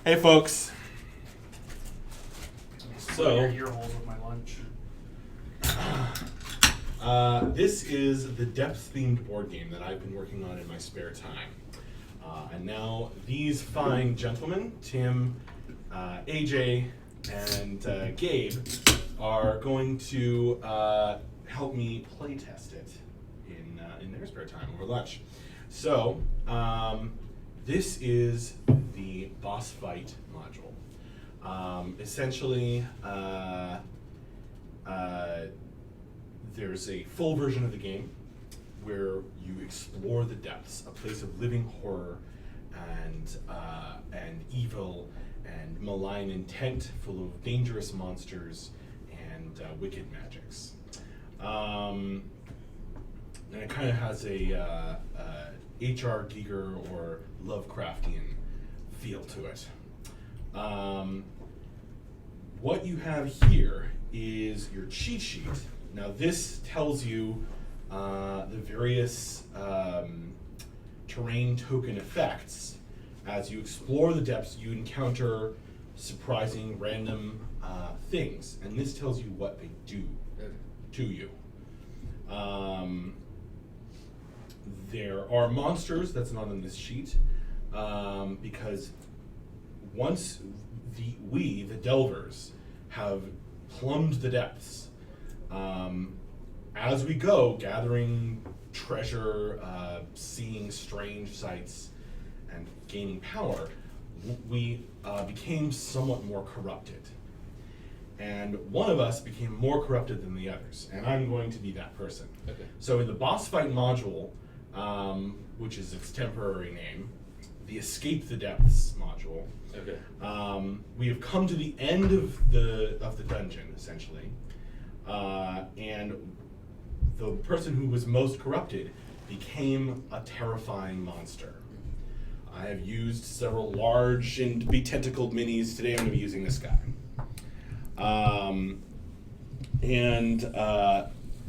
Hey, folks. So, your ear holes with my lunch. This is the depth-themed board game that I've been working on in my spare time. And now these fine gentlemen, Tim, AJ, and Gabe, are going to help me play test it in their spare time over lunch. So, this is the boss fight module. Essentially, there's a full version of the game where you explore the depths, a place of living horror and evil and malign intent, full of dangerous monsters and wicked magics. And it kind of has a H.R. Giger or Lovecraftian feel to it. What you have here is your cheat sheet. Now this tells you the various terrain token effects. As you explore the depths, you encounter surprising random things, and this tells you what they do to you. There are monsters that's not on this sheet, because once the Delvers, have plumbed the depths, as we go, gathering treasure, seeing strange sights, and gaining power, we became somewhat more corrupted. And one of us became more corrupted than the others, and I'm going to be that person. Okay. So in the boss fight module, which is its temporary name, the Escape the Depths module, Okay. we have come to the end of the dungeon, essentially, and the person who was most corrupted became a terrifying monster. I have used several large and be-tentacled minis. Today I'm going to be using this guy.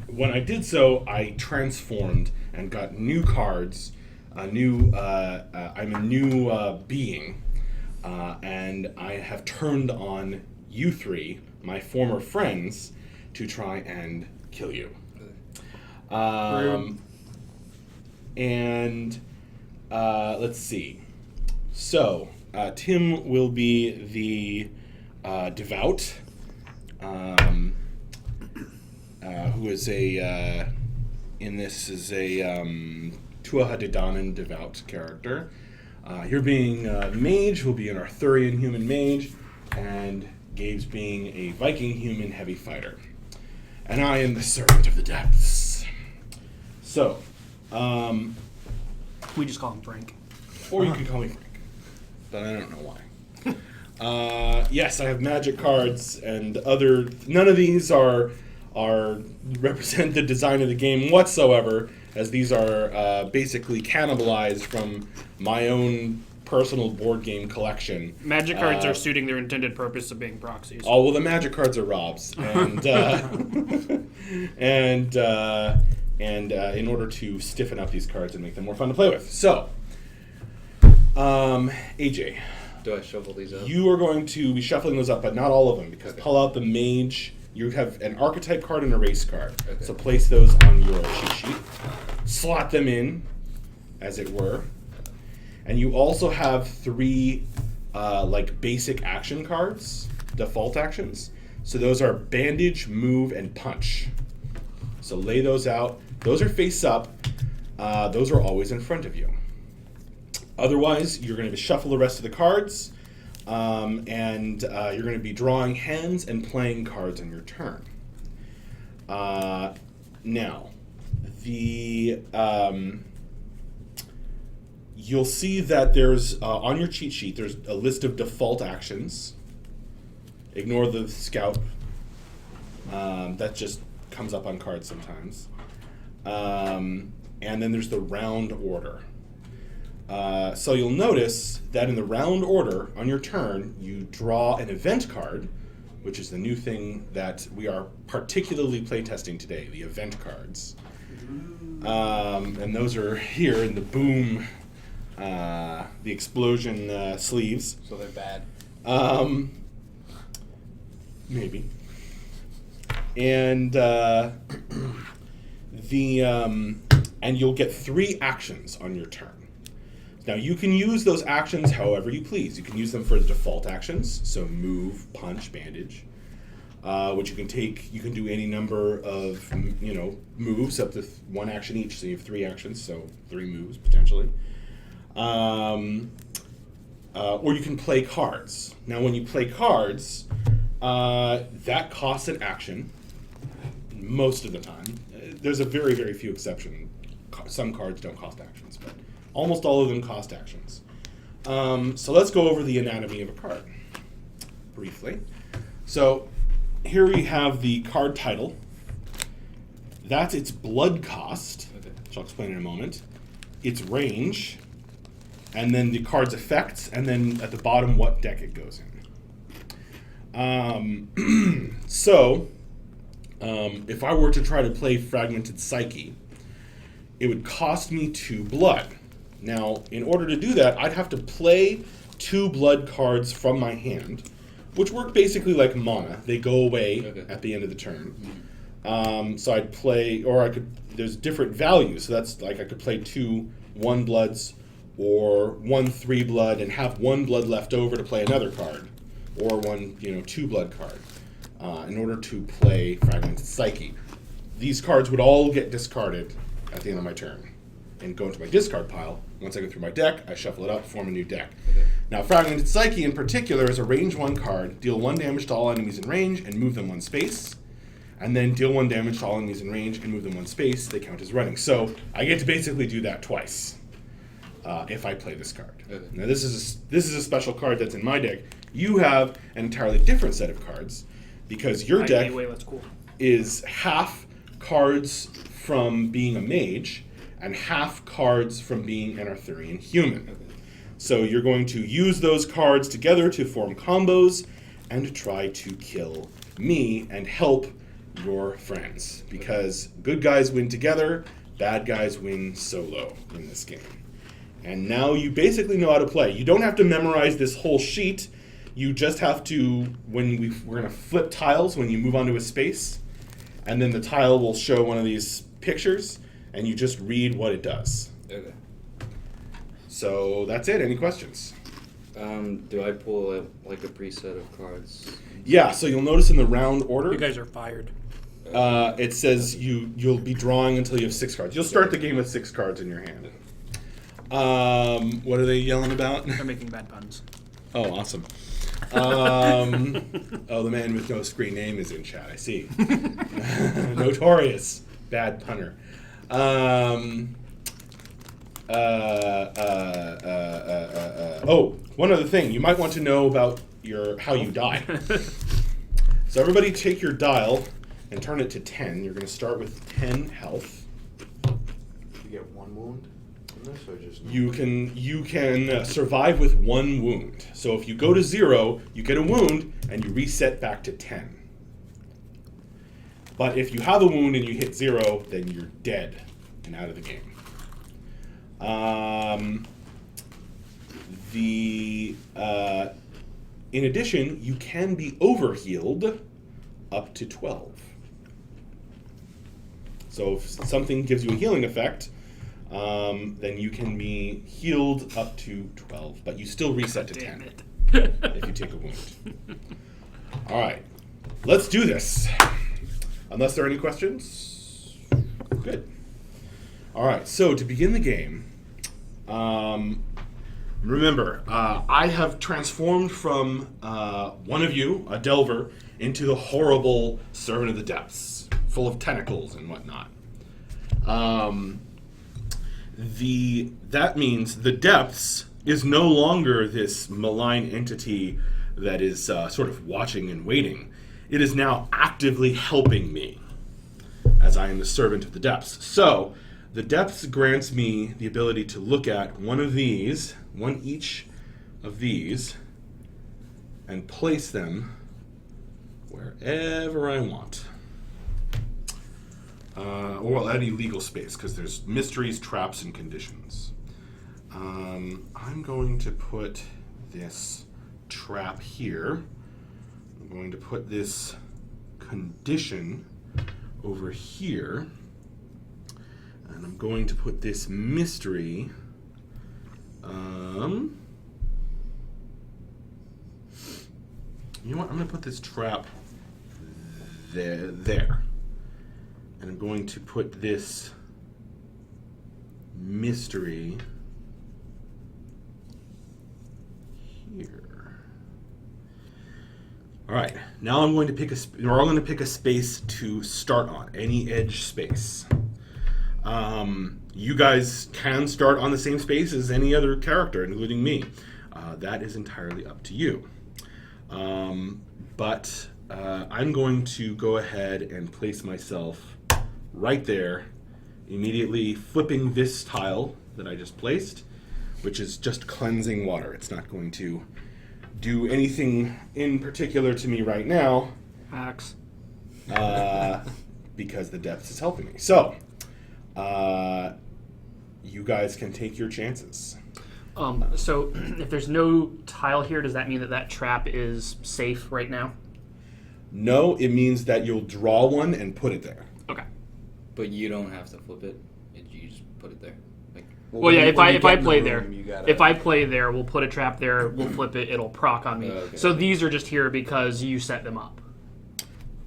When I did so, I transformed and got new cards. I'm a new being, and I have turned on you three, my former friends, to try and kill you. Let's see. So, Tim will be the devout, who is in this is a Tuatha De Danann devout character. You're being mage, who'll be an Arthurian human mage, and Gabe's being a Viking human heavy fighter. And I am the servant of the depths. So, We just call him Frank. or you can call me Frank, but I don't know why. Yes, I have magic cards and other. None of these are represent the design of the game whatsoever, as these are basically cannibalized from my own personal board game collection. Magic cards are suiting their intended purpose of being proxies. Oh well, the magic cards are Rob's, and in order to stiffen up these cards and make them more fun to play with. So, AJ, Do I shuffle these up? you are going to be shuffling those up, but not all of them, because pull out the mage. You have an archetype card and a race card. Okay. So place those on your cheat sheet. Slot them in, as it were. And you also have three basic action cards, default actions. So those are bandage, move, and punch. So lay those out. Those are face up. Those are always in front of you. Otherwise, you're going to shuffle the rest of the cards, and you're going to be drawing hands and playing cards on your turn. Now, you'll see that there's, on your cheat sheet, there's a list of default actions. Ignore the scout. That just comes up on cards sometimes. And then there's the round order. So you'll notice that in the round order, on your turn, you draw an event card, which is the new thing that we are particularly playtesting today, the event cards. And those are here in the boom the explosion sleeves. So they're bad. Maybe. And and you'll get 3 actions on your turn. Now you can use those actions however you please. You can use them for the default actions, so move, punch, bandage, which you can take. You can do any number of moves up to 1 action each. So you have 3 actions, so 3 moves potentially. Or you can play cards. Now when you play cards, that costs an action most of the time. There's a very, very few exceptions. Some cards don't cost actions, but almost all of them cost actions. So let's go over the anatomy of a card briefly. So here we have the card title. That's its blood cost, which I'll explain in a moment. Its range, and then the card's effects, and then at the bottom what deck it goes in. If I were to try to play Fragmented Psyche, it would cost me 2 blood. Now, in order to do that, I'd have to play 2 blood cards from my hand, which work basically like mana. They go away at the end of the turn. So I'd play, or I could, there's different values. So that's like I could play 2 1 bloods or 1 3 blood and have 1 blood left over to play another card, or 1 2 blood card in order to play Fragmented Psyche. These cards would all get discarded at the end of my turn and go into my discard pile. Once I go through my deck, I shuffle it up, form a new deck. Now, Fragmented Psyche in particular is a range 1 card. Deal 1 damage to all enemies in range and move them 1 space. And then deal 1 damage to all enemies in range and move them 1 space. They count as running. So I get to basically do that twice if I play this card. Now, this is a special card that's in my deck. You have an entirely different set of cards because your deck is half cards from being a mage and half cards from being an Arthurian human. So you're going to use those cards together to form combos and try to kill me and help your friends. Because good guys win together, bad guys win solo in this game. And now you basically know how to play. You don't have to memorize this whole sheet. You just have to, we're going to flip tiles when you move onto a space, and then the tile will show one of these pictures, and you just read what it does. Okay. So that's it. Any questions? Do I pull a preset of cards? Yeah, so you'll notice in the round order, You guys are fired. it says you'll be drawing until you have 6 cards. You'll start the game with 6 cards in your hand. What are they yelling about? They're making bad puns. Oh, awesome. Oh, the man with no screen name is in chat. I see. Notorious bad punner. Oh, one other thing. You might want to know about how you die. So everybody take your dial and turn it to 10. You're going to start with 10 health. You get 1 wound in this, or just... You can survive with 1 wound. So if you go to 0, you get a wound, and you reset back to 10. But if you have a wound and you hit 0, then you're dead and out of the game. In addition, you can be overhealed up to 12. So if something gives you a healing effect, then you can be healed up to 12, but you still reset to 10 if you take a wound. All right, let's do this. Unless there are any questions? Good. All right, so to begin the game, remember, I have transformed from one of you, a Delver, into the horrible Servant of the Depths, full of tentacles and whatnot. That means the Depths is no longer this malign entity that is sort of watching and waiting. It is now actively helping me, as I am the Servant of the Depths. So, the Depths grants me the ability to look at one each of these, and place them wherever I want. Or any legal space, because there's mysteries, traps, and conditions. I'm going to put this trap here. I'm going to put this condition over here. And I'm going to put this mystery. You know what? I'm going to put this trap there. And I'm going to put this mystery here. All right. Now I'm going to pick we're all going to pick a space to start on, any edge space. You guys can start on the same space as any other character, including me. That is entirely up to you. But I'm going to go ahead and place myself right there, immediately flipping this tile that I just placed, which is just cleansing water. It's not going to do anything in particular to me right now. Axe. Because the depths is helping me. So, you guys can take your chances. So if there's no tile here, does that mean that trap is safe right now? No, it means that you'll draw one and put it there. Okay. But you don't have to flip it. You just put it there. Like, Well, yeah. If I play there, gotta, if I play there, we'll put a trap there. We'll flip it. It'll proc on me. Okay. So these are just here because you set them up.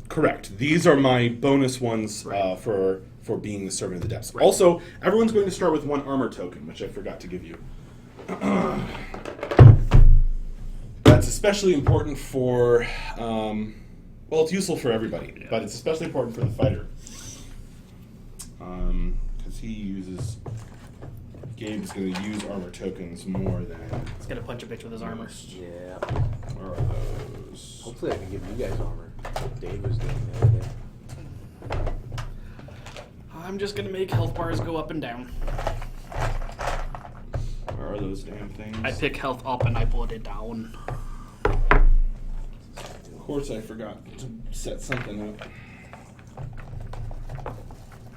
Correct. These are my bonus ones Right. for being the Servant of the Depths. Right. Also, everyone's going to start with one armor token, which I forgot to give you. That's especially important for, well, it's useful for everybody, but it's especially important for the fighter. Because Gabe's going to use armor tokens more than... He's gonna punch a bitch with his armor. Yeah. Where are those? Hopefully I can give you guys armor. Like Dave was doing the other day. I'm just gonna make health bars go up and down. Where are those damn things? I pick health up and I put it down. Of course I forgot to set something up.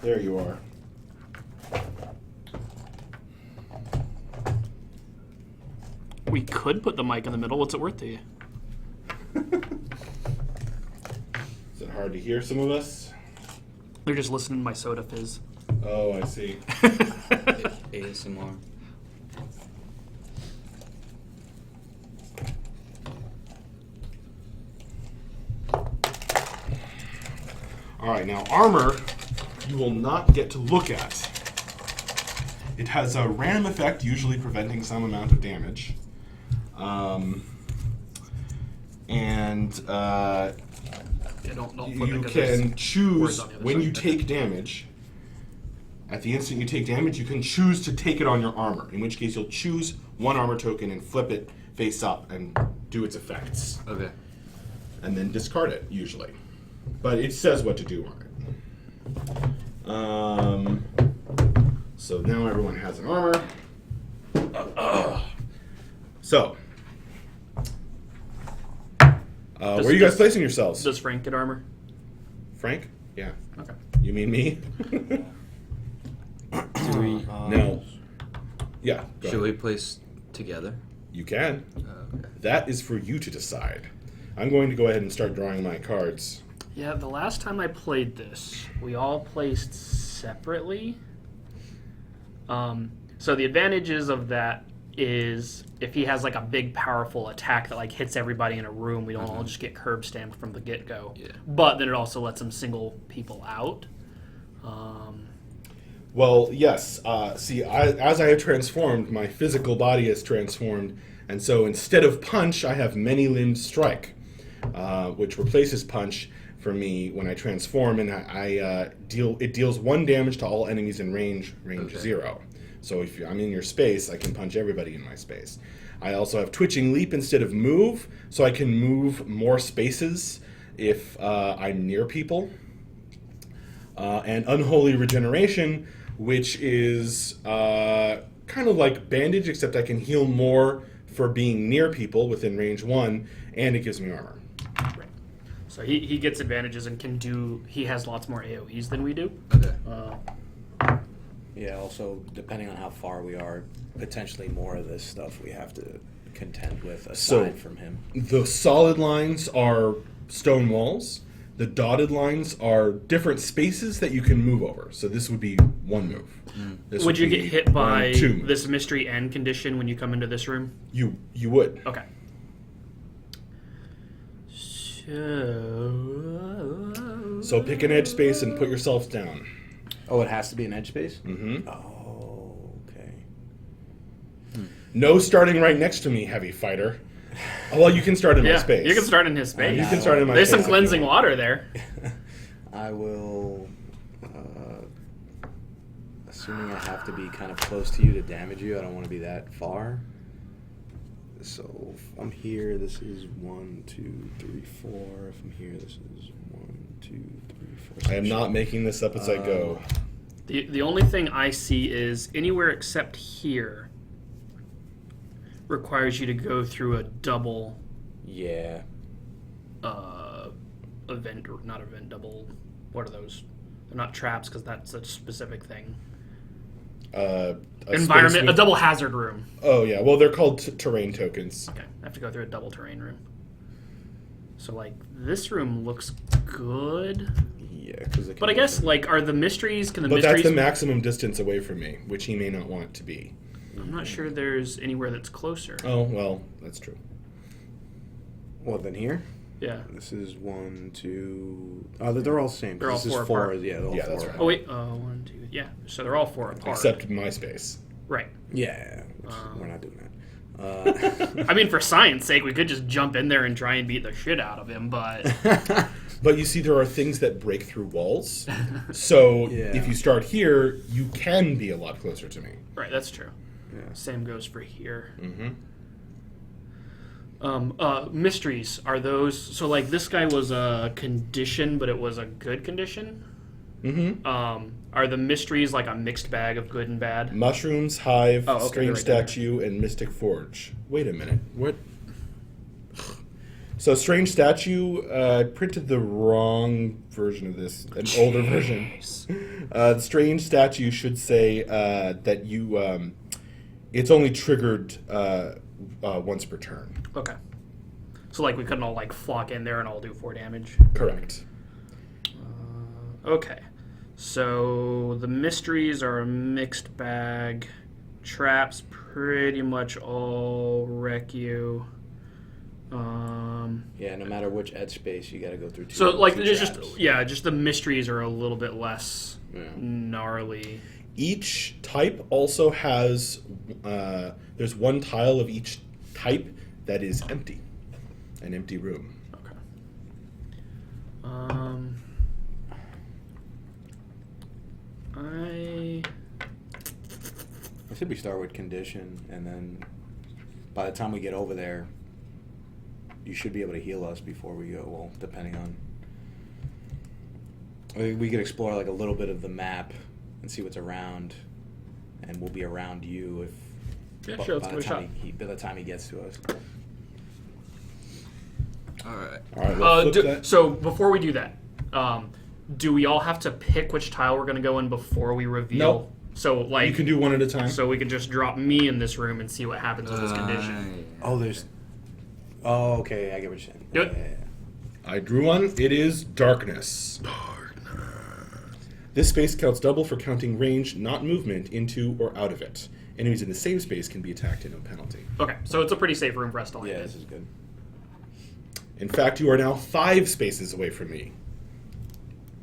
There you are. We could put the mic in the middle. What's it worth to you? Is it hard to hear some of us? They're just listening to my soda fizz. Oh, I see. ASMR. Alright, now armor, you will not get to look at. It has a random effect, usually preventing some amount of damage. Yeah, don't flip You it 'cause there's can choose, words on the other when side. you take damage, at the instant you take damage, you can choose to take it on your armor, in which case you'll choose one armor token and flip it face up and do its effects. Okay. And then discard it, usually. But it says what to do on it. So now everyone has an armor. So, where are you guys placing yourselves? Does Frank get armor? Frank? Yeah. Okay. You mean me? Do we? No. Yeah. Go Should ahead. we place together? You can. Okay. That is for you to decide. I'm going to go ahead and start drawing my cards. Yeah, the last time I played this, we all placed separately. So the advantages of that is if he has like a big powerful attack that like hits everybody in a room, we don't all just get curb stamped from the get-go. Yeah. But then it also lets him single people out. Well, yes. See, as I have transformed, my physical body has transformed, and so instead of punch, I have many-limbed strike, which replaces punch for me when I transform, and it deals 1 damage to all enemies in range Okay. 0. So if I'm in your space, I can punch everybody in my space. I also have twitching leap instead of move, so I can move more spaces if I'm near people. And unholy regeneration, which is kind of like bandage, except I can heal more for being near people within range 1, and it gives me armor. Right. So he gets advantages and he has lots more AoEs than we do. Okay. Yeah, also, depending on how far we are, potentially more of this stuff we have to contend with aside from him. The solid lines are stone walls. The dotted lines are different spaces that you can move over. So this would be one move. This Would you be get hit by 2 moves. this mystery end condition when you come into this room? You would. Okay. So pick an edge space and put yourself down. Oh, it has to be an edge space? Mm-hmm. Oh, okay. No starting right next to me, heavy fighter. Oh, well, you can start in my space. You can start in his space. You can start in my There's space some if you cleansing want. water there. I will, assuming I have to be kind of close to you to damage you, I don't want to be that far. So if I'm here, this is 1, 2, 3, 4. If I'm here, this is 1, 2, 3, 4. I am not making this up as I go. The only thing I see is anywhere except here requires you to go through a double Yeah. event, or not event, double, what are those? They're not traps because that's a specific thing. A Environment, space a with- double hazard room. Oh, yeah. Well, they're called terrain tokens. Okay, I have to go through a double terrain room. So, like, this room looks good. Yeah, because But I guess, like, are the mysteries, can the But mysteries... that's the maximum distance away from me, which he may not want to be. I'm not sure there's anywhere that's closer. Oh, well, that's true. Well, then here? Yeah. This is 1, 2. Oh, they're all the same. They're all this four is 4. apart. Yeah, they're all Yeah, 4. that's right. Oh, wait. 1, 2... Yeah. So they're all 4 apart. Except my space. Right. Yeah, we're not doing that. I mean, for science sake, we could just jump in there and try and beat the shit out of him, but... But you see, there are things that break through walls. So Yeah. if you start here, you can be a lot closer to me. Right, that's true. Yeah. Same goes for here. Mm-hmm. Mysteries, are those... So, like, this guy was a condition, but it was a good condition? Mm-hmm. Are the mysteries like a mixed bag of good and bad? Mushrooms, hive, Oh, okay, strange right there. statue, and mystic forge. Wait a minute. What? So strange statue, I printed the wrong version of this, an older version. The strange statue should say that you, it's only triggered once per turn. Okay. So, like, we couldn't all, like, flock in there and all do 4 damage? Correct. Okay. So, the mysteries are a mixed bag. Traps pretty much all wreck you. Yeah, no matter which edge space, you got to go through 2. So, like, 2 there's traps. just the mysteries are a little bit less Yeah. gnarly. Each type also has, there's one tile of each type that is empty. An empty room. Okay. I think we start with condition, and then by the time we get over there, you should be able to heal us before we go. Well, depending on, we could explore like a little bit of the map and see what's around, and we'll be around you if Yeah, sure, let's give it a shot. by the time he gets to us. Alright. All right, we'll flip that. So, before we do that, do we all have to pick which tile we're going to go in before we reveal? No. So, like... You can do one at a time. So we can just drop me in this room and see what happens with this condition. Oh, there's. Oh, okay, I get what you're saying. Do it. Yeah. I drew one. It is darkness. This space counts double for counting range, not movement, into or out of it. Enemies in the same space can be attacked at no penalty. Okay, so it's a pretty safe room for us to land Yeah, in. this is good. In fact, you are now 5 spaces away from me,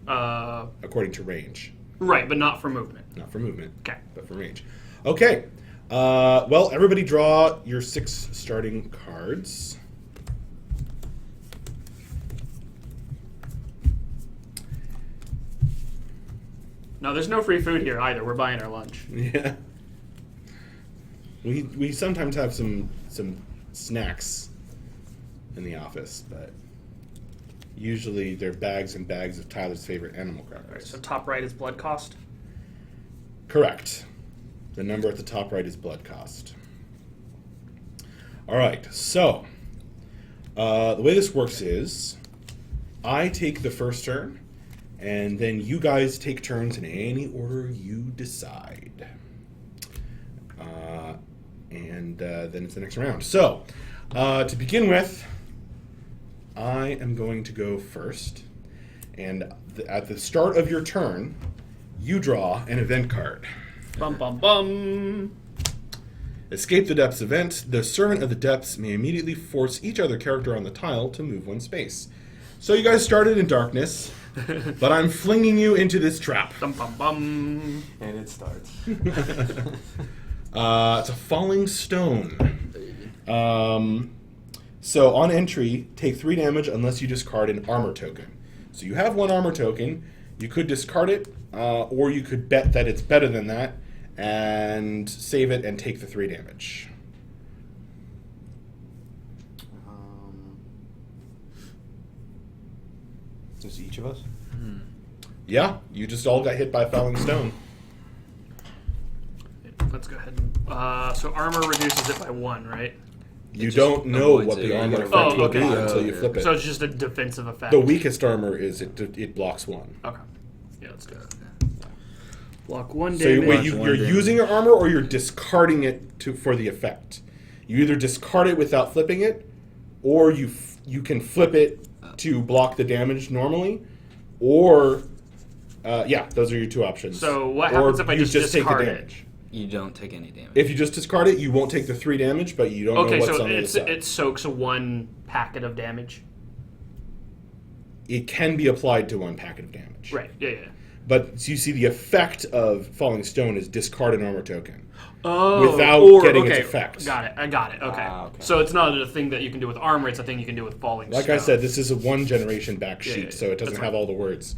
Uh, according to range. right, but not for movement. Not for movement, Okay. but for range. Okay. Well, everybody draw your 6 starting cards. No, there's no free food here either. We're buying our lunch. Yeah. We sometimes have some snacks in the office, but usually they're bags and bags of Tyler's favorite animal All right, crackers. so top right is blood cost. Correct. The number at the top right is blood cost. All right, so the way this works is I take the first turn, And then you guys take turns in any order you decide. And then it's the next round. So, to begin with, I am going to go first. And at the start of your turn, you draw an event card. Bum, bum, bum. Escape the Depths event. The Servant of the Depths may immediately force each other character on the tile to move one space. So you guys started in darkness, but I'm flinging you into this trap. Bum, bum, bum. And it starts. It's a falling stone. So on entry, take 3 damage unless you discard an armor token. So you have 1 armor token. You could discard it, or you could bet that it's better than that and save it and take the 3 damage. Just each of us? Yeah, you just all got hit by a falling stone. Let's go ahead. So armor reduces it by 1, right? You just don't know avoids what it. the You armor gotta effect roll will it. be Oh, okay. until you flip it. So it's just a defensive effect. The weakest armor is it blocks 1. Okay. Yeah, let's do it. Block 1 So damage. you're using your armor or you're discarding it for the effect. You either discard it without flipping it, or you can flip it to block the damage normally, or those are your 2 options. So what Or happens if I you just take the discard it? damage? You don't take any damage. If you just discard it, you won't take the 3 damage, but you don't know Okay, what's so on the other side. it soaks 1 packet of damage. It can be applied to 1 packet of damage. Right. Yeah. But you see, the effect of Falling Stone is discard an armor token. Oh, Without getting its effect. Got it. I got it. Okay. Okay. So it's not a thing that you can do with armor. It's a thing you can do with falling. Like I said, this is a 1 generation back sheet, yeah, so it doesn't that's have fine. all the words.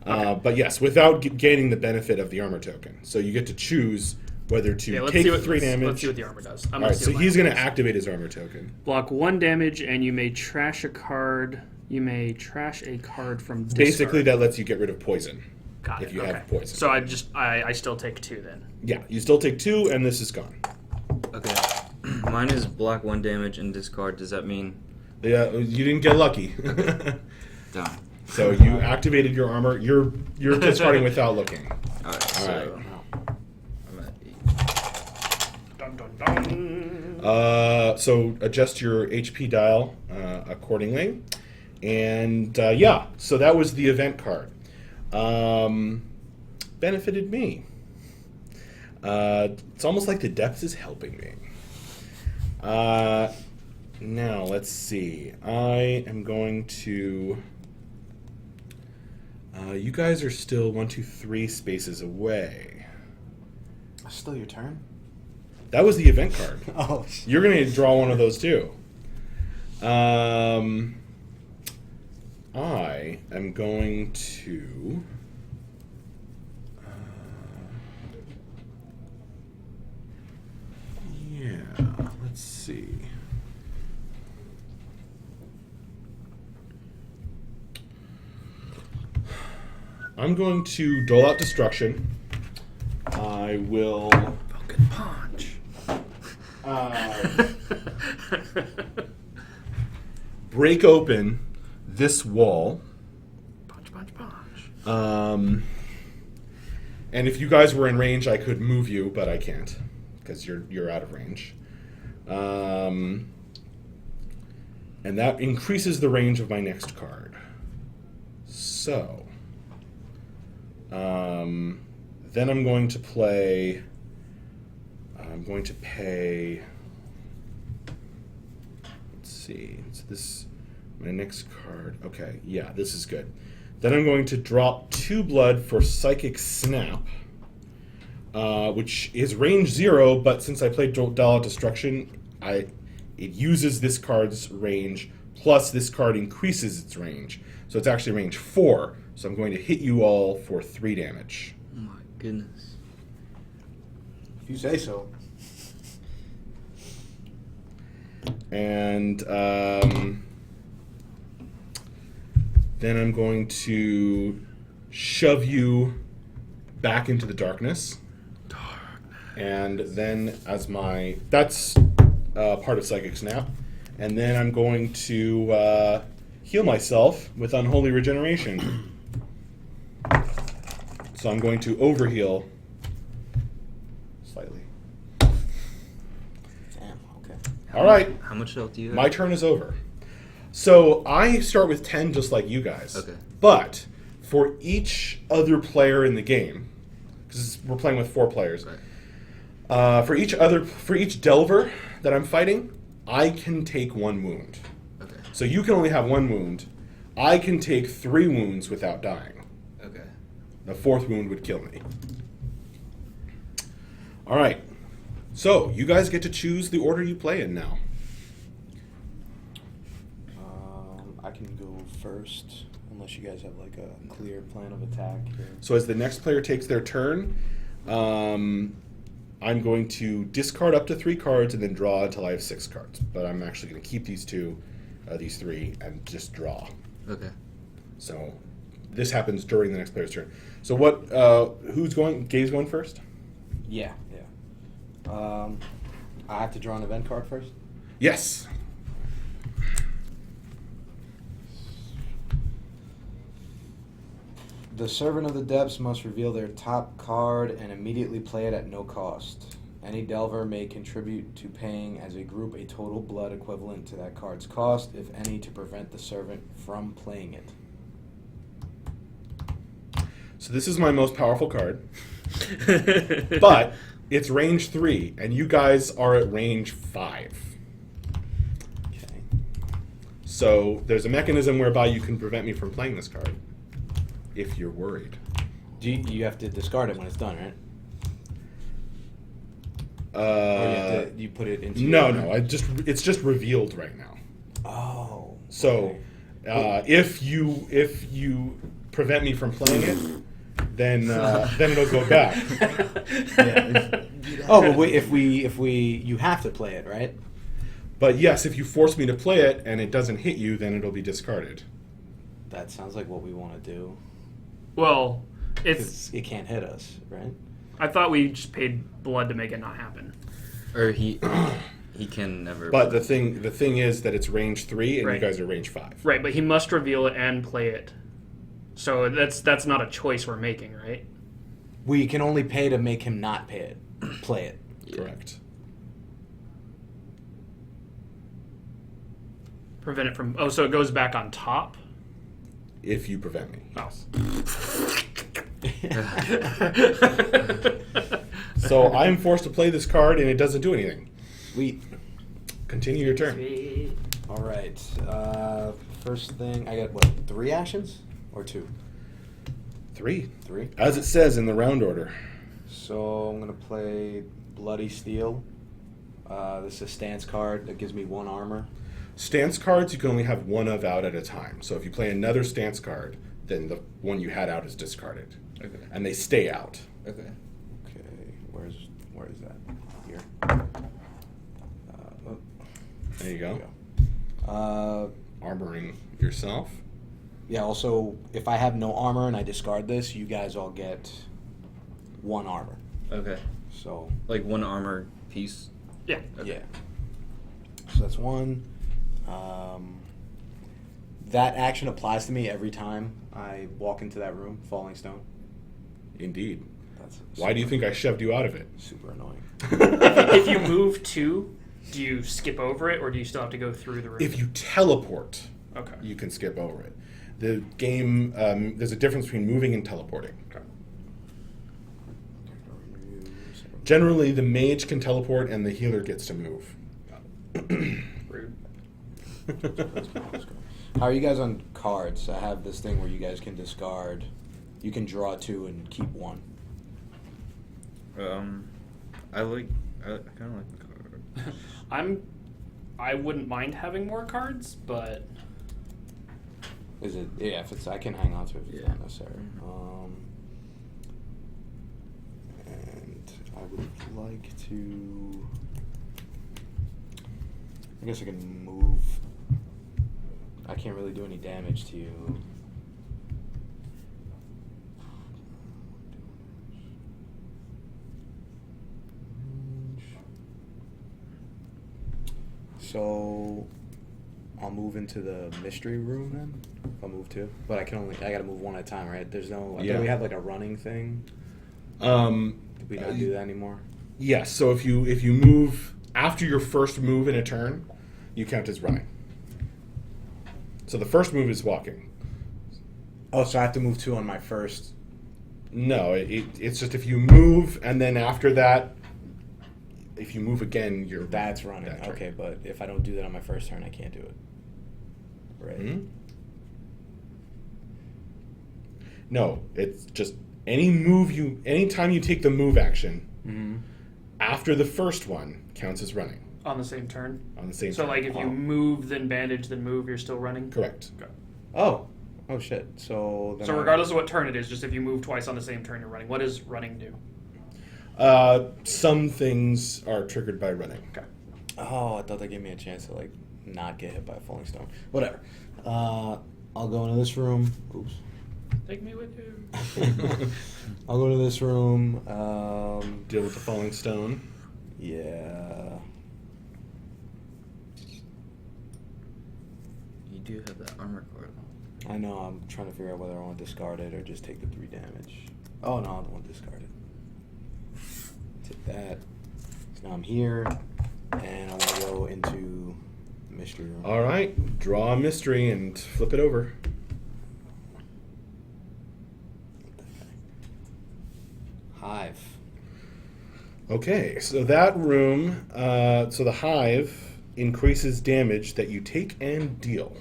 Okay. But yes, without gaining the benefit of the armor token. So you get to choose whether to let's take see the what 3 damage. Let's see what the armor does. I'm All gonna right, see so what he's mine going to does. activate his armor token. Block 1 damage, and you may trash a card. You may trash a card from discard. Basically, that lets you get rid of poison. Got if it. you Okay. have poison. So I still take 2 then. Yeah, you still take 2, and this is gone. Okay. Mine is block 1 damage and discard. Does that mean... Yeah, you didn't get lucky. Done. So you activated your armor. You're discarding without looking. Alright, so... I'm at 8. Dun, dun, dun. So adjust your HP dial accordingly. And so that was the event card. Benefited me. It's almost like the depths is helping me. Now, let's see. I am going to... you guys are still 1, 2, 3 spaces away. Still your turn? That was the event card. Oh, You're going to draw one of those too. I am going to... let's see. I'm going to dole out destruction. I will... Fucking punch. break open this wall. Punch, punch, punch. And if you guys were in range, I could move you, but I can't because you're out of range. And that increases the range of my next card. So, then I'm going to play. I'm going to pay. Let's see. It's this. My next card. Okay, yeah, this is good. Then I'm going to drop 2 blood for Psychic Snap, which is range 0, but since I played Dial Destruction, it uses this card's range, plus this card increases its range. So it's actually range 4, so I'm going to hit you all for 3 damage. Oh my goodness. if you say so. And then I'm going to shove you back into the darkness. And then as my... That's part of Psychic Snap. And then I'm going to heal myself with Unholy Regeneration. So I'm going to overheal slightly. Damn. Okay. All right. How much health do you have? My turn is over. So I start with 10 just like you guys. Okay. But for each other player in the game, because we're playing with 4 players, Right. for each Delver that I'm fighting, I can take 1 wound. Okay. So you can only have 1 wound. I can take 3 wounds without dying. Okay. The 4th wound would kill me. All right. So you guys get to choose the order you play in now. I can go first, unless you guys have like a clear plan of attack here. So as the next player takes their turn, I'm going to discard up to 3 cards and then draw until I have 6 cards. But I'm actually going to keep these 3, and just draw. Okay. So this happens during the next player's turn. So what? Who's going? Gabe's going first. Yeah. I have to draw an event card first. Yes. The Servant of the Depths must reveal their top card and immediately play it at no cost. Any Delver may contribute to paying as a group a total blood equivalent to that card's cost, if any, to prevent the servant from playing it. So this is my most powerful card, but it's range 3, and you guys are at range 5. Okay. So there's a mechanism whereby you can prevent me from playing this card, if you're worried. You have to discard it when it's done, right? Or you put it into. No. It's just revealed right now. Oh. So, okay. if you prevent me from playing it, then it'll go back. Yeah. Oh, but wait, if you have to play it, right? But yes, if you force me to play it and it doesn't hit you, then it'll be discarded. That sounds like what we want to do. Well, it's. 'Cause it can't hit us, right? I thought we just paid blood to make it not happen. Or he can never. But the thing is that it's range 3 and Right. you guys are range 5. Right, but he must reveal it and play it. So that's not a choice we're making, right? We can only pay to make him not pay it. Play it. Correct. Prevent it from. Oh, so it goes back on top. If you prevent me. Oh. So I'm forced to play this card and it doesn't do anything. Sweet. Continue your turn. All right. First thing, I got what? 3 actions or 2? 3. 3. As it says in the round order. So I'm gonna play Bloody Steel. This is a stance card that gives me 1 armor. Stance cards you can only have 1 of out at a time. So if you play another stance card, then the one you had out is discarded. Okay. And they stay out. Okay. Okay. Where is that? Here. There you There go. we go. Armoring yourself. Yeah. Also, if I have no armor and I discard this, you guys all get 1 armor. Okay. So Like 1 armor piece. Yeah. Okay. yeah. So that's 1. That action applies to me every time I walk into that room, Falling Stone. Indeed. That's Why do you think I shoved you out of it? super annoying? If you move 2, do you skip over it, or do you still have to go through the room? If you teleport, Okay. you can skip over it. The game, there's a difference between moving and teleporting. Okay. Generally, the mage can teleport and the healer gets to move. Rude. How are you guys on cards? I have this thing where you guys can discard. You can draw 2 and keep 1. I kind of like the card. I wouldn't mind having more cards, but Is it? Yeah, if it's, I can hang on to it if it's Yeah. not necessary. And I would like to. I guess I can move. I can't really do any damage to you. So I'll move into the mystery room then. If I move 2, but I gotta move 1 at a time, right? There's no. I Yeah. thought we had like a running thing. Did we not do that anymore? Yes. So if you move after your first move in a turn, you count as running. So the first move is walking. Oh, so I have to move 2 on my first. No, it's just if you move and then after that, if you move again, you're That's running. that turn. Okay, but if I don't do that on my first turn, I can't do it. Right. Hmm? No, it's just anytime you take the move action after the first one counts as running On the same turn. on the same So turn. like if you move, then bandage, then move, you're still running. Correct. Oh shit. So then So regardless of what turn it is, just if you move twice on the same turn, you're running. What does running do? Some things are triggered by running. Okay. Oh, I thought that gave me a chance to like not get hit by a falling stone. Whatever. I'll go into this room. Oops. Take me with you. I'll go to this room. Deal with the falling stone. Yeah. You do have that armor card. I know. I'm trying to figure out whether I want to discard it or just take the 3 damage. Oh no, I don't want to discard it. Take that. So now I'm here, and I want to go into mystery room. All right, draw a mystery and flip it over. Hive. Okay, so that room, so the hive increases damage that you take and deal.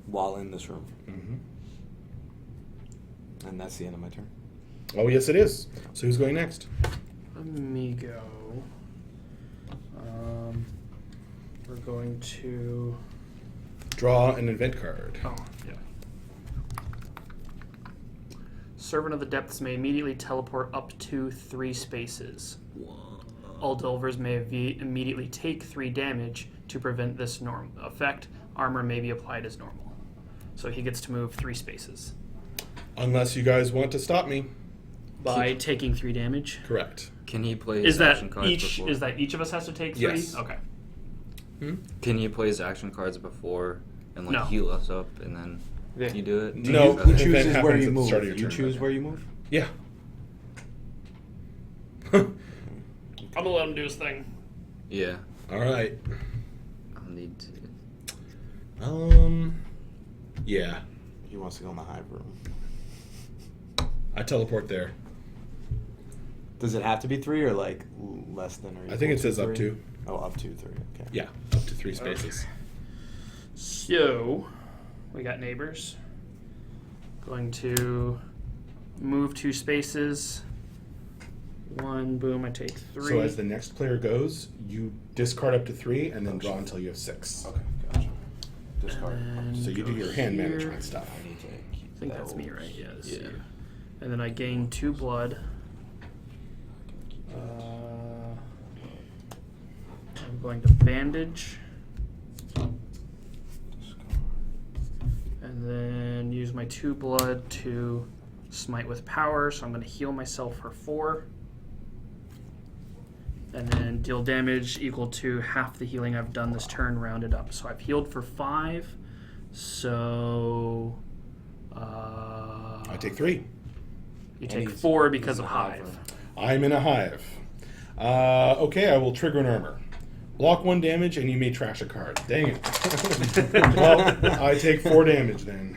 While in this room. Mm-hmm. And that's the end of my turn. Oh, yes, it is. So who's going next? Let me go. We're going to. Draw an event card. Oh, yeah. Servant of the Depths may immediately teleport up to 3 spaces. All delvers may immediately take 3 damage to prevent this effect. Armor may be applied as normal. So he gets to move 3 spaces. Unless you guys want to stop me. By taking 3 damage? Correct. Can he play Is his that action cards before? Is that each of us has to take 3? Yes. Okay. Can he play his action cards before and like No. heal us up and then Yeah. you do it? No. Who Event chooses where happens you at the move? start of your You turn, choose right? where you move? Yeah. I'm gonna let him do his thing. Yeah. All right. I'll need to. Yeah. He wants to go in the hive room. I teleport there. Does it have to be 3 or like less than or I think equal it says up 3? to. Oh, up to 3. Okay. Yeah, up to 3 spaces. So, we got neighbors. Going to move 2 spaces. 1, boom, I take 3. So as the next player goes, you discard up to 3 and then draw until you have 6. Okay, gotcha. Discard. And So you do go your hand here. management stuff. I need to keep I think that's me, those. right? Yeah. This Yeah. is you. And then I gain 2 blood. Keep that. I'm going to bandage. Discard. And then use my 2 blood to smite with power. So I'm going to heal myself for 4. And then deal damage equal to half the healing I've done this turn, rounded up. So I've healed for 5. So I take 3. you take he's- 4 because he's of in a hive hive. room. I'm in a hive. Okay, I will trigger an armor. Block 1 damage and you may trash a card. Dang it. Well, I take 4 damage then.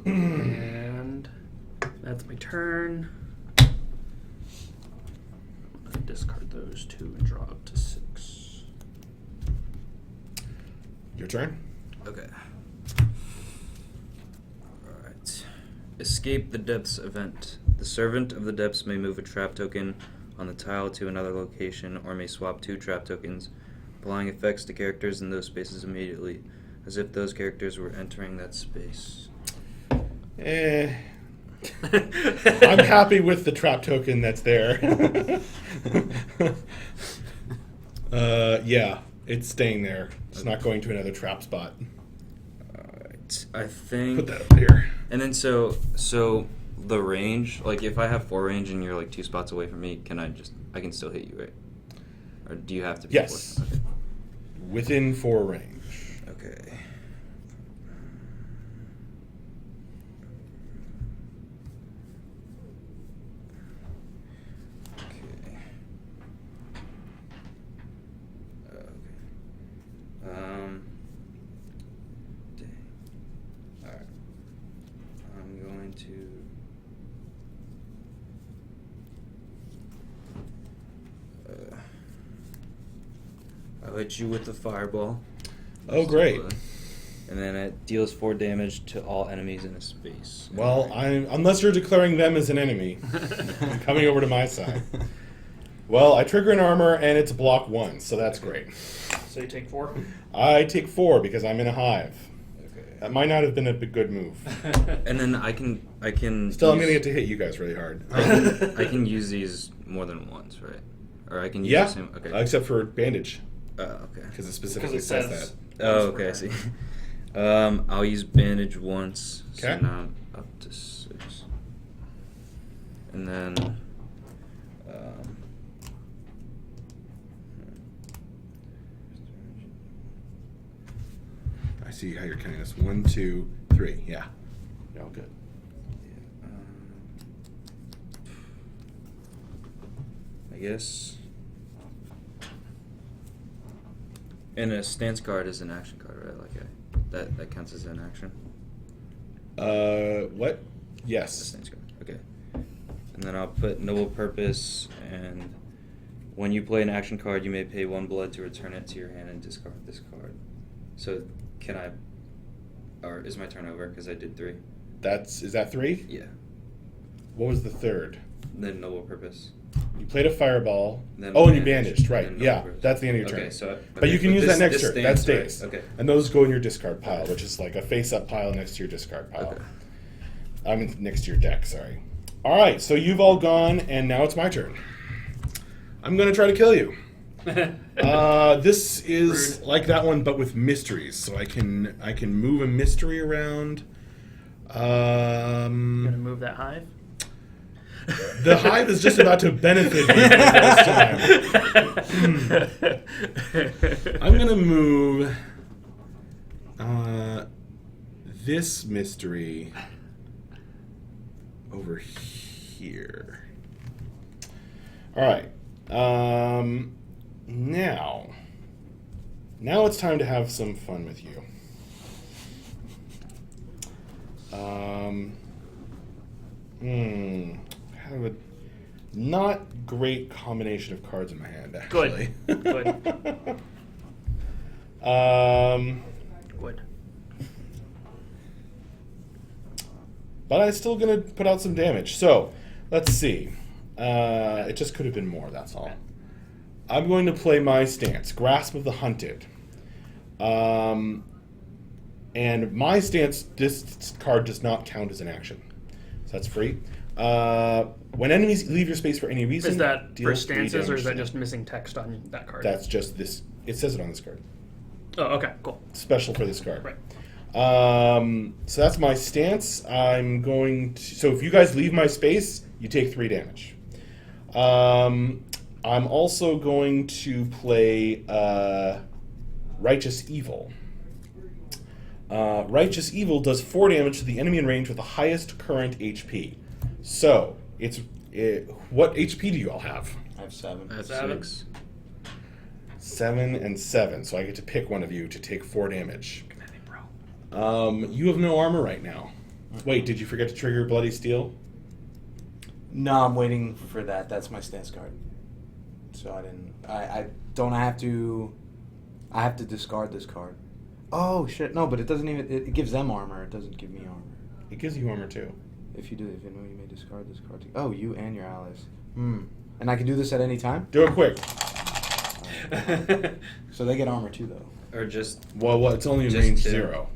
And that's my turn. I'm going to discard those 2 and draw up to 6. Your turn? Okay. Alright. Escape the Depths event. The Servant of the Depths may move a trap token on the tile to another location or may swap 2 trap tokens, applying effects to characters in those spaces immediately, as if those characters were entering that space. I'm happy with the trap token that's there. Yeah, it's staying there. It's not going to another trap spot. Alright. I think... Put that up here. And then so the range, like if I have 4 range and you're like 2 spots away from me, I can still hit you, right? Or do you have to be Yes. close? Okay. Within 4 range. Okay. Dang. Alright. I'm going to... I'll hit you with the fireball. Oh, great. And then it deals 4 damage to all enemies in a space. Well, unless you're declaring them as an enemy, I'm coming over to my side. Well, I trigger an armor, and it's block 1, so that's great. So you take 4? I take 4 because I'm in a hive. Okay. That might not have been a good move. And then I can. Still, I'm going to get to hit you guys really hard. I can use these more than once, right? Or I can use Yeah, the same. Okay. except for bandage, Okay. because it specifically says that. Oh, okay. I see. I'll use bandage once. So Okay. now I'm up to 6. And then. I see how you're counting this. 1, 2, 3. Yeah. You're all good. I guess. And a stance card is an action card, right? Like that counts as an action. What? A Yes. stance card. Okay. And then I'll put noble purpose, and when you play an action card, you may pay 1 blood to return it to your hand and discard this card. So can I? Or is my turn over? Because I did 3. Is that 3? Yeah. What was the third? Then noble purpose. You played a fireball. Then Oh, and you bandaged, bandaged, right. then Yeah, noble purpose. that's the end of your turn. Okay, so But you can use that next this turn. That stands, stays. right? Okay. And those go in your discard pile, which is like a face-up pile next to your discard pile. Okay. I mean, next to your deck, sorry. All right, so you've all gone, and now it's my turn. I'm going to try to kill you. This is Rude. like that one, but with mysteries. So I can move a mystery around. You gonna move that hive? The hive is just about to benefit me for the first time. I'm gonna move this mystery over here. All right. Now it's time to have some fun with you. Have a not great combination of cards in my hand, actually. Good. Good. But I'm still gonna put out some damage. So let's see. It just could have been more. That's all. I'm going to play my stance, Grasp of the Hunted. And my stance, this card does not count as an action, so that's free. When enemies leave your space for any reason, Is that deal for 3 stances, or damage is to that them. just missing text on that card? That's just this. It says it on this card. Oh, okay, cool. Special for this card. Right. So that's my stance. I'm going to. So if you guys leave my space, you take 3 damage. I'm also going to play Righteous Evil. Righteous Evil does 4 damage to the enemy in range with the highest current HP. So what HP do you all have? I have 7. I have 7. 6. 7 and 7. So I get to pick one of you to take 4 damage. Come at me, bro. You have no armor right now. Wait, did you forget to trigger Bloody Steel? No, I'm waiting for that. That's my stance card. So I didn't. I don't have to. I have to discard this card. Oh shit! No, but it doesn't even. It gives them armor. It doesn't give me armor. It gives you armor too. If you do, if you know, you may discard this card. Oh, you and your allies. And I can do this at any time. Do it quick. So they get armor too, though. Or just Well, it's only in Just range 2. 0.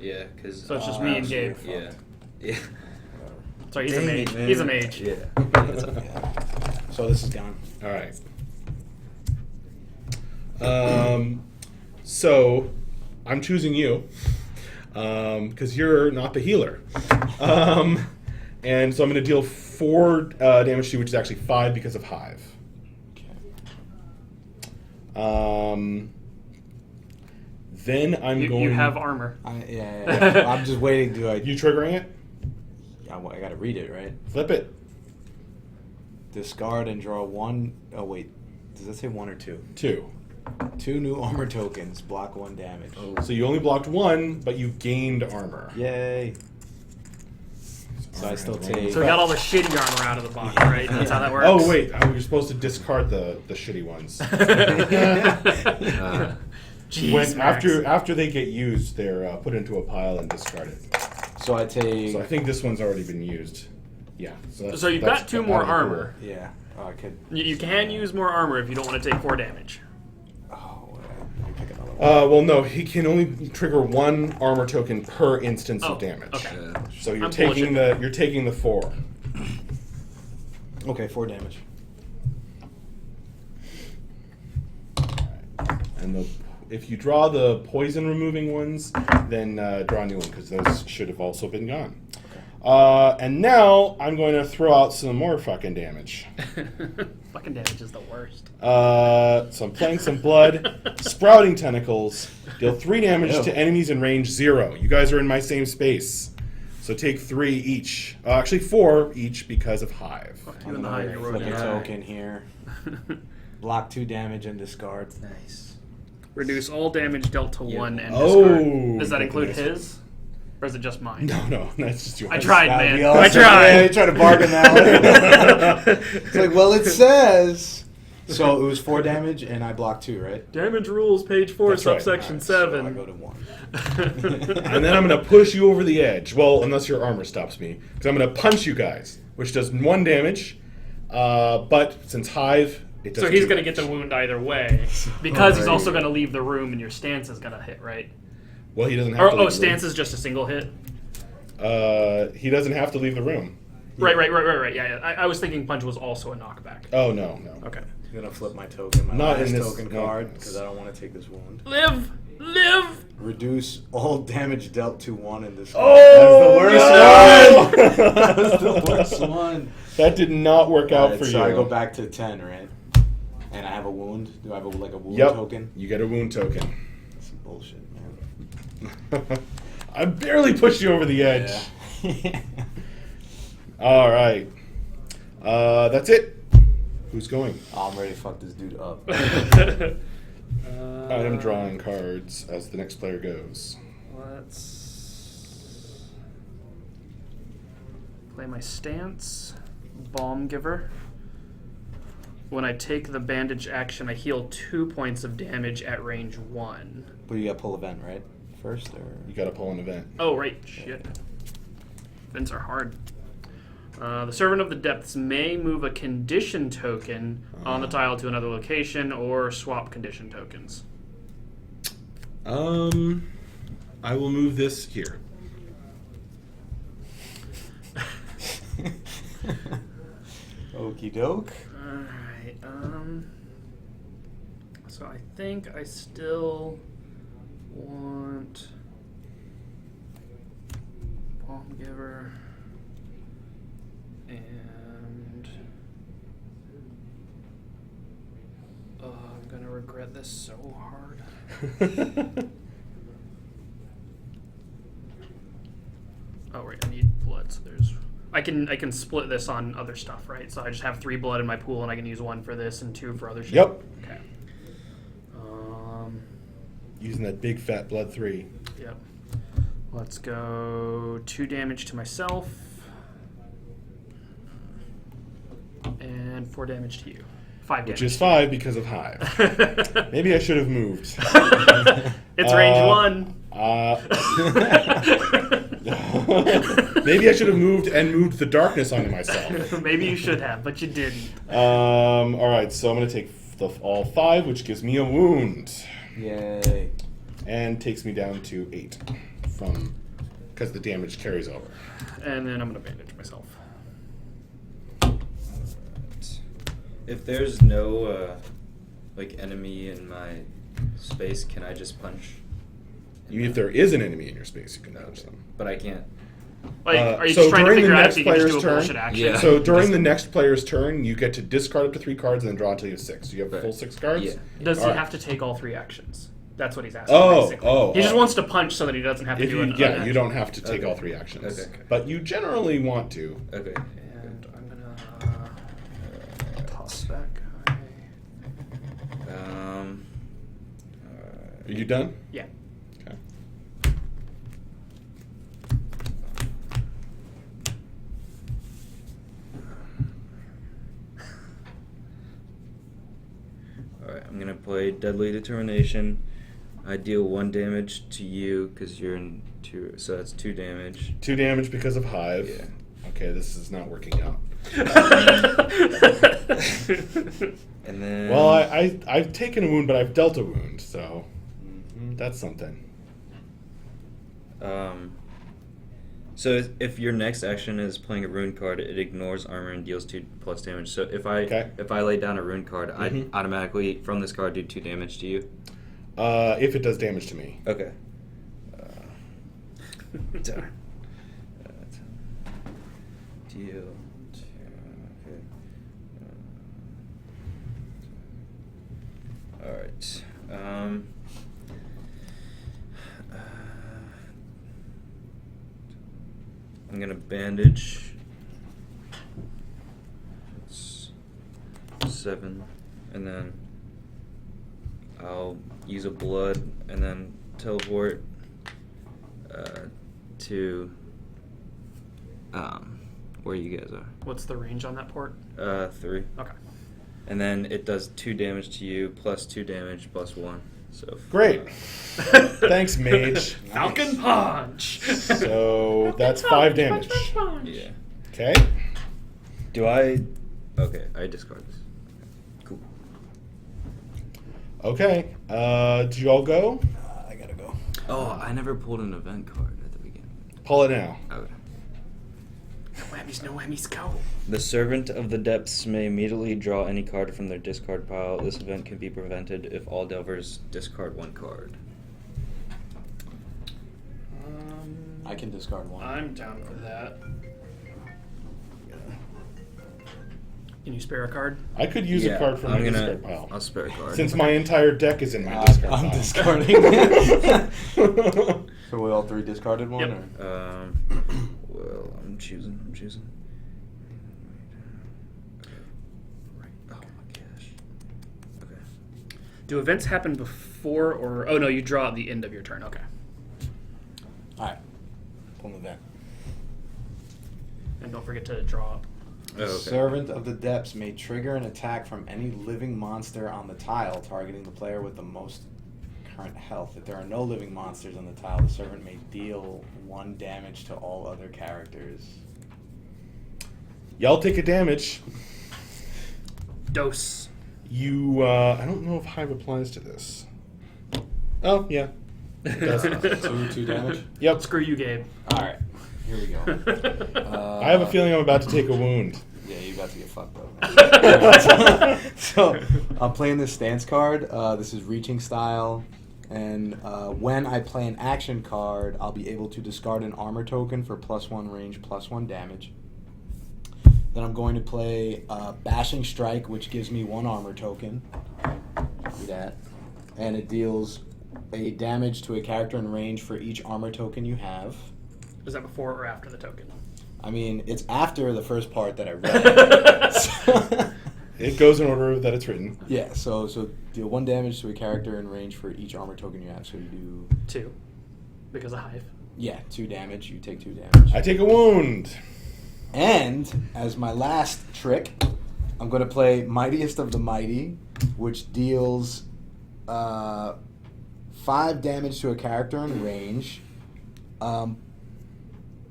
yeah, because So it's just me and Gabe. yeah, yeah. Sorry, he's a Dang mage. it, man. He's a mage. Yeah. Yeah. So this is gone. All right. So I'm choosing you because you're not the healer. And so I'm going to deal 4 damage to you, which is actually 5 because of Hive. Okay. Then I'm going. You have armor. Yeah. I'm just waiting. You triggering it? I gotta read it, right? Flip it. Discard and draw one. Oh wait, does that say 1 or 2? 2. 2 new armor tokens. Block 1 damage. So you only blocked 1, but you gained armor. Yay! So I still take. So we got all the shitty armor out of the box, right? That's how that works. Oh wait, you're supposed to discard the shitty ones. Jeez, Max. After they get used, they're put into a pile and discarded. So I take. So I think this one's already been used. Yeah. So you've got 2 more armor. Yeah. Oh, I could. You can use more armor if you don't want to take 4 damage. Oh, let me pick another one. Well, no, he can only trigger 1 armor token per instance of damage. Okay. So you're I'm taking the 4. Okay, 4 damage. And if you draw the poison removing ones, then draw a new one because those should have also been gone. And now I'm going to throw out some more fucking damage. Fucking damage is the worst. So I'm playing some blood, sprouting tentacles, deal 3 damage to enemies in range 0. You guys are in my same space, so take 3 each. Actually 4 each because of Hive. Fuck you in the hive. Flip a token here. Block 2 damage and discard. Nice. Reduce all damage dealt to 1 and Oh, discard. Does that include nice. his? Or is it just mine? No, that's just yours. I tried, That'd man. be awesome. I tried. Yeah, you tried to bargain that one. It's like, well, it says. So it was 4 damage, and I blocked 2, right? Damage rules, page 4, That's right. subsection Alright, 7. So I go to 1. And then I'm going to push you over the edge. Well, unless your armor stops me. Because I'm going to punch you guys, which does 1 damage. But since Hive, it does So he's 2 going to get the damage. wound either way. Because he's also going to leave the room and your stance is going to hit, right? Well, he doesn't have to leave the stance room. is just a single hit? He doesn't have to leave the room. Right. Yeah. I was thinking punch was also a knockback. Oh, no. Okay. I'm going to flip my token, my Not last in this- token no. card, because I don't want to take this wound. Live! Reduce all damage dealt to 1 in this. Oh, That's the worst one! That was the worst one. That did not work out Alright, for so you. I go back to 10, right? And I have a wound. Do I have a wound Yep. token? You get a wound token. That's some bullshit, man. I barely pushed you over the edge. Yeah. All right. That's it. Who's going? Oh, I'm ready to fuck this dude up. I am drawing cards as the next player goes. Let's play my stance. Balm Giver. When I take the bandage action, I heal 2 points of damage at range 1. But you got to pull event, right? First, or You got to pull an event. Oh, right. Shit. Events are hard. The Servant of the Depths may move a condition token on the tile to another location or swap condition tokens. I will move this here. Okie doke. Alright, so I think I still want Palm Giver and I'm gonna regret this so hard. Oh right, I need blood, so there's I can split this on other stuff, right? So I just have 3 blood in my pool, and I can use 1 for this and 2 for other shit. Yep. Okay. Using that big fat blood 3. Yep. Let's go 2 damage to myself, and 4 damage to you. 5 damage. Which is 5 because of Hive. Maybe I should have moved. It's range 1. Maybe I should have moved the darkness onto myself. Maybe you should have, but you didn't. All right, so I'm going to take all 5, which gives me a wound. Yay. And takes me down to 8 because the damage carries over. And then I'm going to bandage myself. If there's no enemy in my space, can I just punch? If there is an enemy in your space, you can punch them. But I can't. Like, are you so just trying to during figure the out next if you can just do a player's bullshit turn- action? Yeah. So during the next player's turn, you get to discard up to 3 cards and then draw until you have 6. So you have a full 6 cards. Yeah. Does he Alright. have to take all 3 actions? That's what he's asking. Basically. He just wants to punch so that he doesn't have to do it. Yeah, you don't have to take all 3 actions. Okay. But you generally want to. Okay. And I'm gonna toss that guy. Are you done? Yeah. Okay. Alright, I'm gonna play Deadly Determination. I deal 1 damage to you because you're in 2, so that's 2 damage. 2 damage because of Hive. Yeah. Okay, this is not working out. And then. Well, I've taken a wound, but I've dealt a wound, so that's something. So if your next action is playing a rune card, it ignores armor and deals 2+ damage. So if I lay down a rune card, I automatically from this card do 2 damage to you. If it does damage to me. Okay. Darn. Deal 2. Okay. All right. I'm gonna bandage. It's 7, and then I'll use a blood, and then teleport to where you guys are. What's the range on that port? 3. Okay. And then it does 2 damage to you, plus 2 damage, plus 1. So Great. Thanks, Mage. Falcon Punch! So that's 5 damage. Punch. yeah. Okay. Do I? Okay, I discard this. Cool. Okay. Do you all go? I gotta go. Oh, I never pulled an event card at the beginning. Pull it now. Okay. No whammies, go. The Servant of the Depths may immediately draw any card from their discard pile. This event can be prevented if all delvers discard 1 card. I can discard 1. I'm down for that. Can you spare a card? I could use a card from my discard pile. I'll spare a card. Since my entire deck is in my discard pile. I'm discarding. So we all 3 discarded 1? Yep. Or? Well, I'm choosing. Right. Oh my gosh. Okay. Do events happen before or... Oh, no, you draw at the end of your turn. Okay. Alright. Pull the event. And don't forget to draw up. Oh, okay. Servant of the Depths may trigger an attack from any living monster on the tile, targeting the player with the most current health. If there are no living monsters on the tile, the servant may deal 1 damage to all other characters. Y'all take a damage. Dose. You, I don't know if Hive applies to this. Oh, yeah. It does. 2 damage? Yep. Screw you, Gabe. Alright. Here we go. I have a feeling I'm about to take a wound. Yeah, you got to get fucked up. So, I'm playing this stance card. This is reaching style. And when I play an action card, I'll be able to discard an armor token for +1 range, +1 damage. Then I'm going to play Bashing Strike, which gives me 1 armor token. Do that. And it deals a damage to a character in range for each armor token you have. Is that before or after the token? I mean, it's after the first part that I read. So, It goes in order that it's written. yeah, so deal 1 damage to a character in range for each armor token you have. So you do... 2. Because of Hive. Yeah, 2 damage. You take 2 damage. I take a wound. And, as my last trick, I'm going to play Mightiest of the Mighty, which deals 5 damage to a character in range.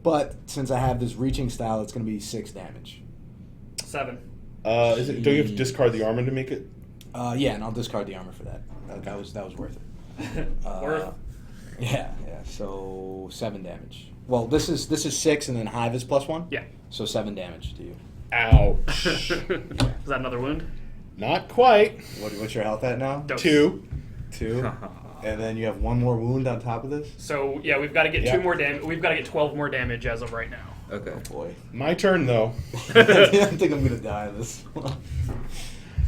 But since I have this reaching style, it's going to be 6 damage. 7. Don't you have to discard the armor to make it? Yeah, and I'll discard the armor for that. That was worth it. Worth? Yeah. So 7 damage. Well, this is 6, and then Hive is +1. Yeah. So 7 damage to you. Ouch. Is that another wound? Not quite. What's your health at now? Dose. 2. 2. And then you have 1 more wound on top of this. So yeah, we've got to get Yeah. 2 more damage. We've got to get 12 more damage as of right now. Okay. Oh boy. My turn, though. I think I'm gonna die in this one. All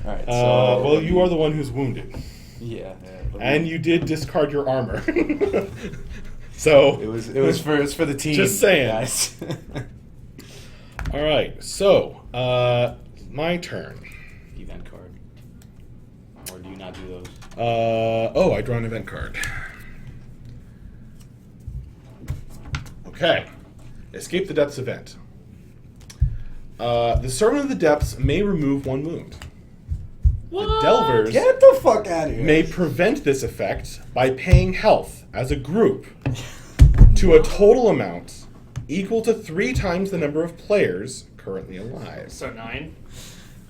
right. So Well, you are the one who's wounded. Yeah. And you did discard your armor. So it was for the team. Just saying. Guys. All right. So my turn. Event card. Or do you not do those? I draw an event card. Okay. Escape the Depths event. The Servant of the Depths may remove 1 wound. What? The Delvers Get the fuck out of here. may prevent this effect by paying health as a group to a total amount equal to 3 times the number of players currently alive. So 9.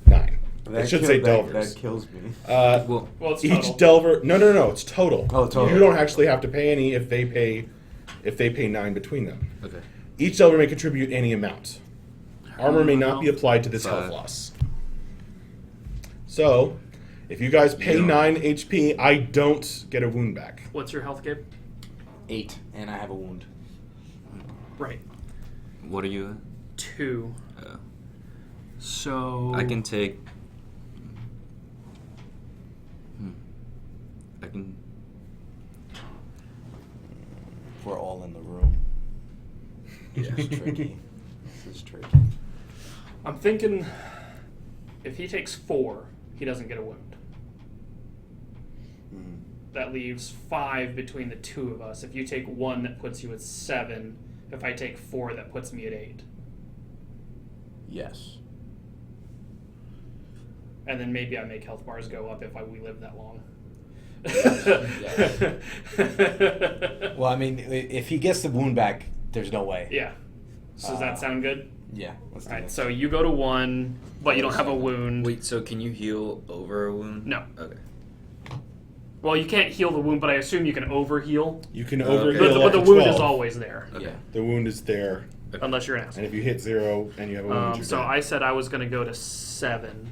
9. That It should say that- Delvers. That kills me. Well, Well, it's Each total. Delver. No. It's total. Oh, total. You don't actually have to pay any if they pay 9 between them. okay. Each Delver may contribute any amount. Armor may not be applied to this health 5. loss. So, if you guys pay 9 HP, I don't get a wound back. What's your health, Gabe? 8, and I have a wound. Right. What are you 2. at? So I can take. I can. We're all in the room. Yeah. This is tricky. This is tricky. I'm thinking if he takes 4, he doesn't get a wound. That leaves 5 between the 2 of us. If you take 1, that puts you at 7. If I take 4, that puts me at 8. Yes. And then maybe I make health bars go up if we live that long. Well, I mean, if he gets the wound back, there's no way. Yeah. So does that sound good? Yeah. Let's do All right. it. So you go to 1, but you don't have a wound. Wait, so can you heal over a wound? No. Okay. Well, you can't heal the wound, but I assume you can overheal. You can Okay. overheal But the up to wound 12. is always there, Okay. Yeah. The wound is there, unless you're an and asshole. if you hit 0 and you have a wound, you're So dead. I said I was going to go to 7.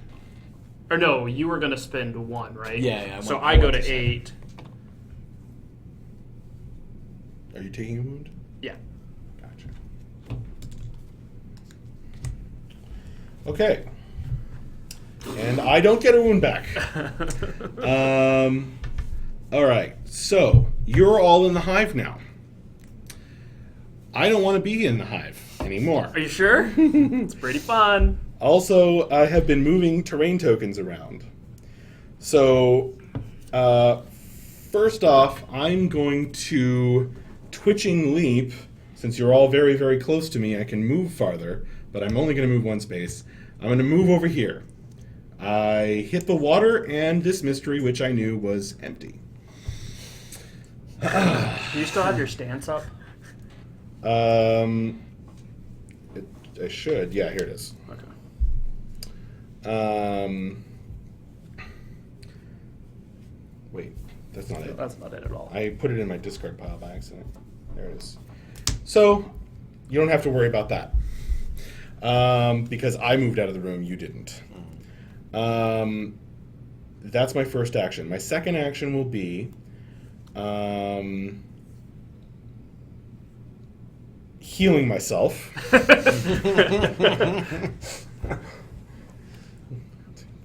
Or no, you were going to spend 1, right? Yeah. So went- I go went to seven. 8. Are you taking a wound? Yeah. Gotcha. Okay. And I don't get a wound back. All right. So you're all in the hive now. I don't want to be in the hive anymore. Are you sure? It's pretty fun. Also, I have been moving terrain tokens around. So, first off, I'm going to Twitching Leap. Since you're all very, very close to me, I can move farther, but I'm only going to move 1 space. I'm going to move over here. I hit the water and this mystery, which I knew was empty. Do you still have your stance up? I should. Yeah, here it is. Okay. Wait, that's not it. That's not it at all. I put it in my discard pile by accident. There it is. So, you don't have to worry about that. Because I moved out of the room, you didn't. That's my first action. My second action will be healing myself.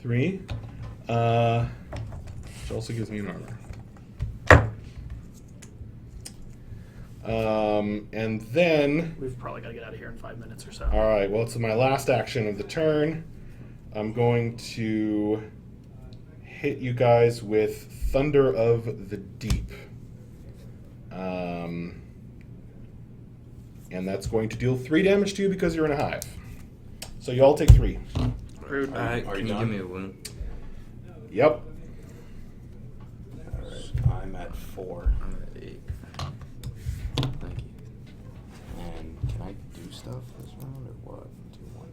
3. Which also gives me an armor. And then, We've probably got to get out of here in 5 minutes or so. all right, well, it's my last action of the turn. I'm going to hit you guys with Thunder of the Deep. And that's going to deal 3 damage to you because you're in a hive. So you all take 3. Rude. Are Can you you done? give me a wound? Yep. Alright, I'm at 4. I'm at 8. Thank you. And can I do stuff this round or what? 2 1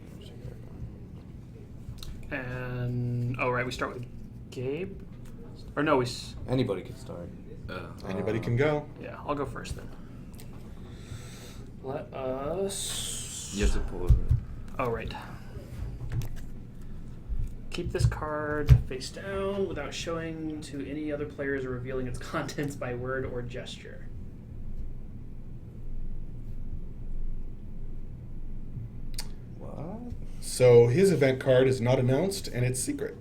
here. And oh right, we start with Gabe. Or no, Anybody can start. Anybody can go. yeah. I'll go first then. Let us. You have to pull over. Oh right. Keep this card face down without showing to any other players or revealing its contents by word or gesture. What? So his event card is not announced and it's secret.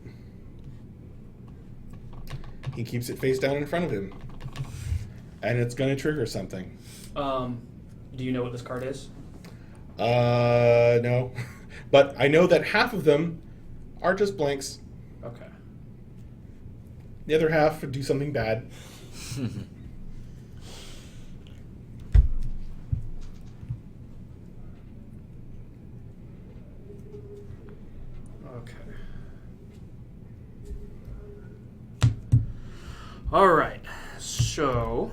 he keeps it face down in front of him. And it's going to trigger something. Do you know what this card is? No. But I know that half of them are just blanks. Okay. The other half would do something bad. Okay. All right. So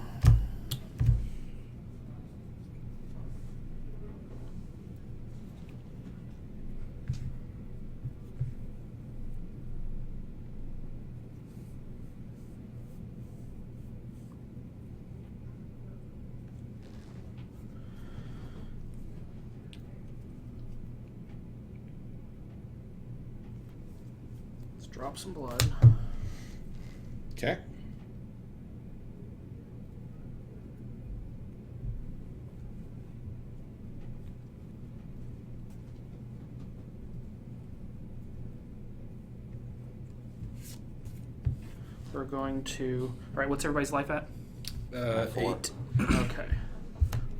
let's drop some blood. Okay. We're going to. All right. What's everybody's life at? 8. Okay.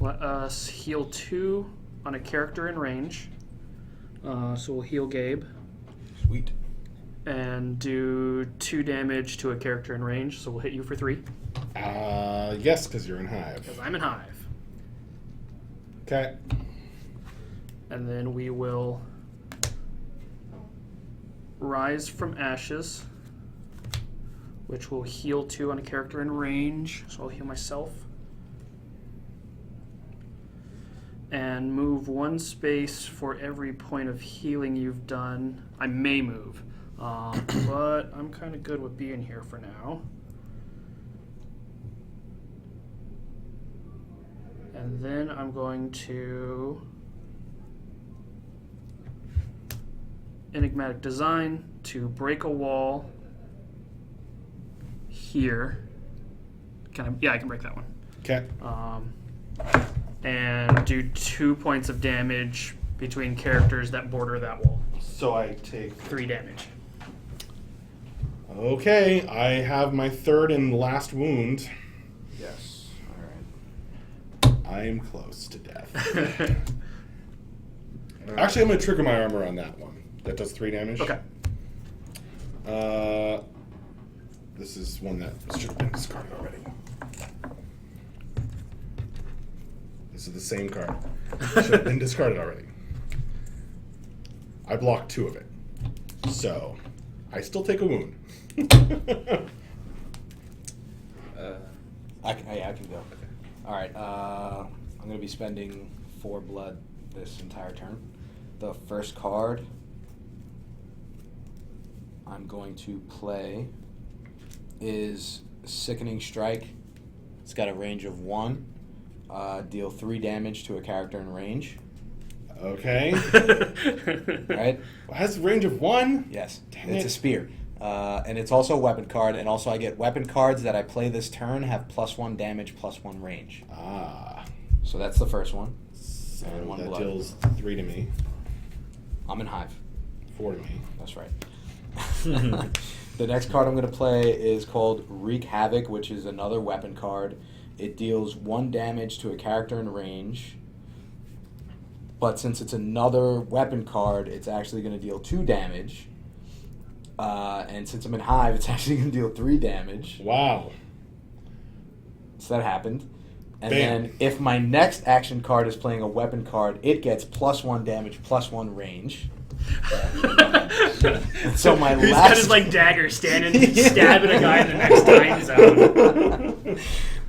Let us heal 2 on a character in range. So we'll heal Gabe Sweet. and do 2 damage to a character in range. So we'll hit you for 3 Yes, because you're in Hive. because I'm in Hive. Okay. And then we will rise from ashes, which will heal 2 on a character in range. So I'll heal myself. And move 1 space for every point of healing you've done. I may move, but I'm kind of good with being here for now. And then I'm going to Enigmatic Design to break a wall here. Yeah, I can break that one. Okay. And do 2 points of damage between characters that border that wall. So I take... 3 damage. Okay, I have my third and last wound. Yes. All right. I am close to death. Actually, I'm going to trigger my armor on that one. That does 3 damage. Okay. This is one that should have been discarded already. This is the same card. Should have been discarded already. I blocked 2 of it. So, I still take a wound. I can go. Okay. All right. I'm going to be spending 4 blood this entire turn. The first card I'm going to play is Sickening Strike. It's got a range of 1. Deal 3 damage to a character in range. Okay. Right? It has a range of 1? Yes. Dang It's it. a spear. And it's also a weapon card, and also I get weapon cards that I play this turn have +1 damage, +1 range. Ah. So that's the first one. So And 1 that blood. deals 3 to me. I'm in Hive. 4 to me. That's right. The next card I'm going to play is called Wreak Havoc, which is another weapon card. It deals 1 damage to a character in range. But since it's another weapon card, it's actually going to deal 2 damage. And since I'm in Hive, it's actually going to deal 3 damage. Wow. So that happened. And Bam. then if my next action card is playing a weapon card, it gets +1 damage, +1 range. So my He's last... got his like dagger standing, stabbing a guy in the next time zone.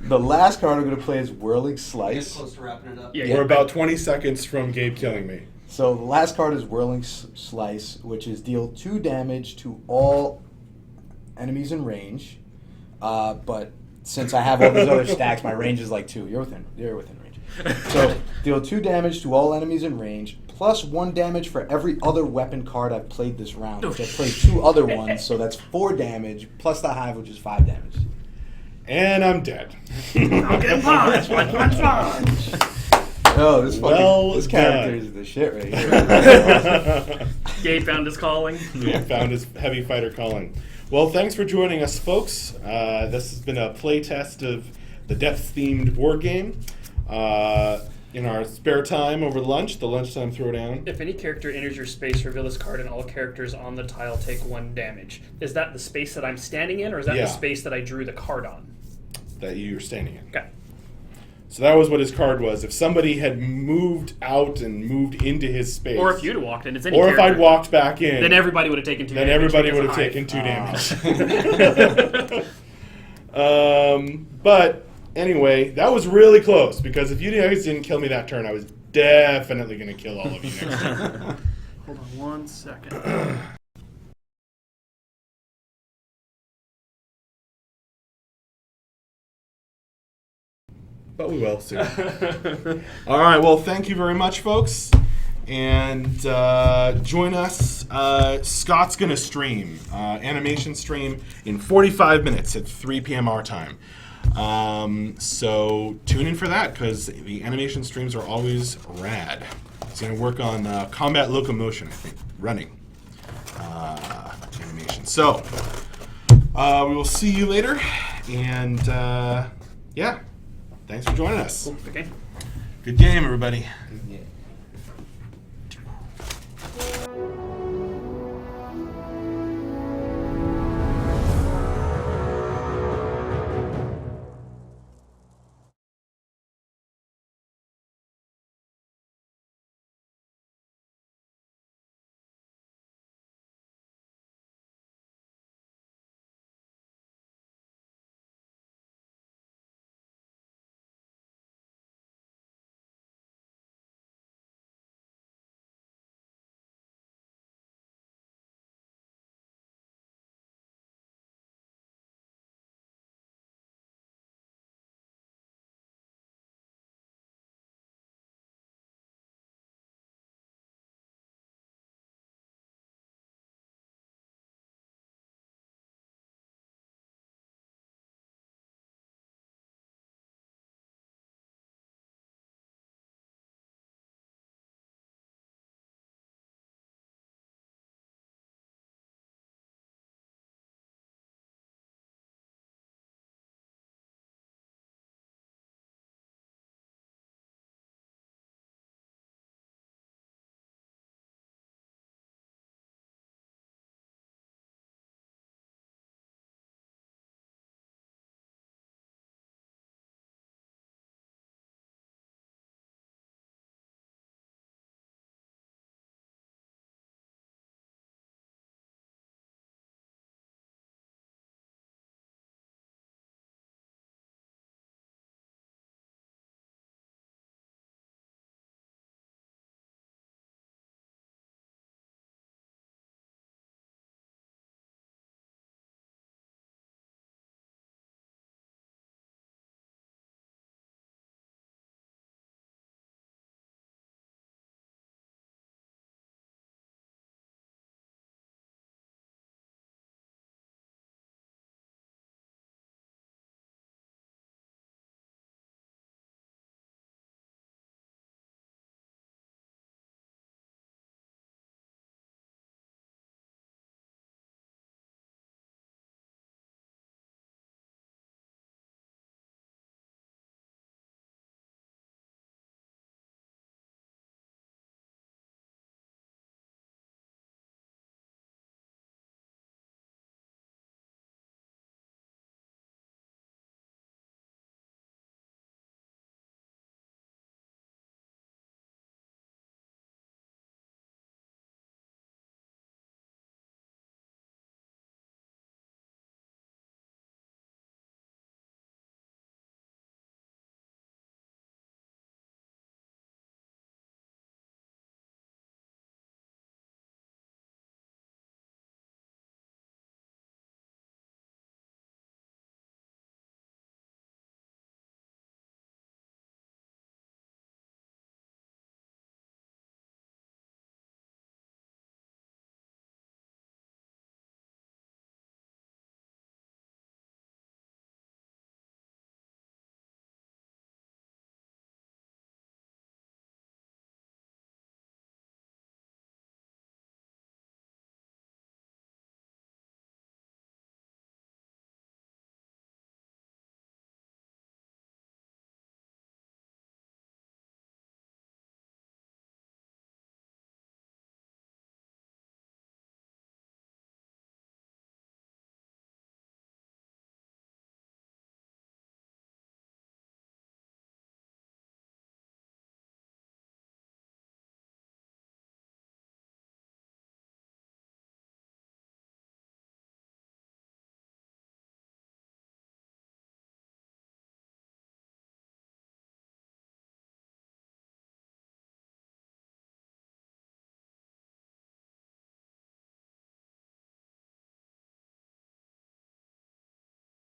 The last card I'm going to play is Whirling Get Slice. close to wrapping it up. Yeah, We're about 20 seconds from Gabe killing me. So the last card is Whirling Slice, which is deal 2 damage to all enemies in range. But since I have all these other stacks, my range is like 2. You're within range. So deal 2 damage to all enemies in range, +1 damage for every other weapon card I've played this round, which I've played 2 other ones, so that's 4 damage, plus the Hive, which is 5 damage. And I'm dead. I'll get punched. One punch. Oh, this Well character done. is the shit right here. Gabe found his calling. He found his heavy fighter calling. Well, thanks for joining us, folks. This has been a playtest of the depth-themed board game. In our spare time over lunch, the Lunchtime Throwdown. If any character enters your space, reveal this card, and all characters on the tile take 1 damage. Is that the space that I'm standing in, or is that Yeah. the space that I drew the card on? That you're standing in. Okay. So that was what his card was. If somebody had moved out and moved into his space, Or if you'd have walked in, it's any or if character. I'd walked back in, Then everybody would have taken 2 then damage. everybody because would have of taken 2 hive. damage. But anyway, that was really close because if you guys didn't kill me that turn, I was definitely going to kill all of you next turn. Hold on 1 second. But we will soon. All right. Well, thank you very much, folks. And join us. Scott's going to stream, animation stream, in 45 minutes at 3 p.m. our time. So tune in for that because the animation streams are always rad. He's going to work on combat locomotion, I think, running animation. So we will see you later. And yeah, thanks for joining us. Okay. Good game, everybody. Yeah.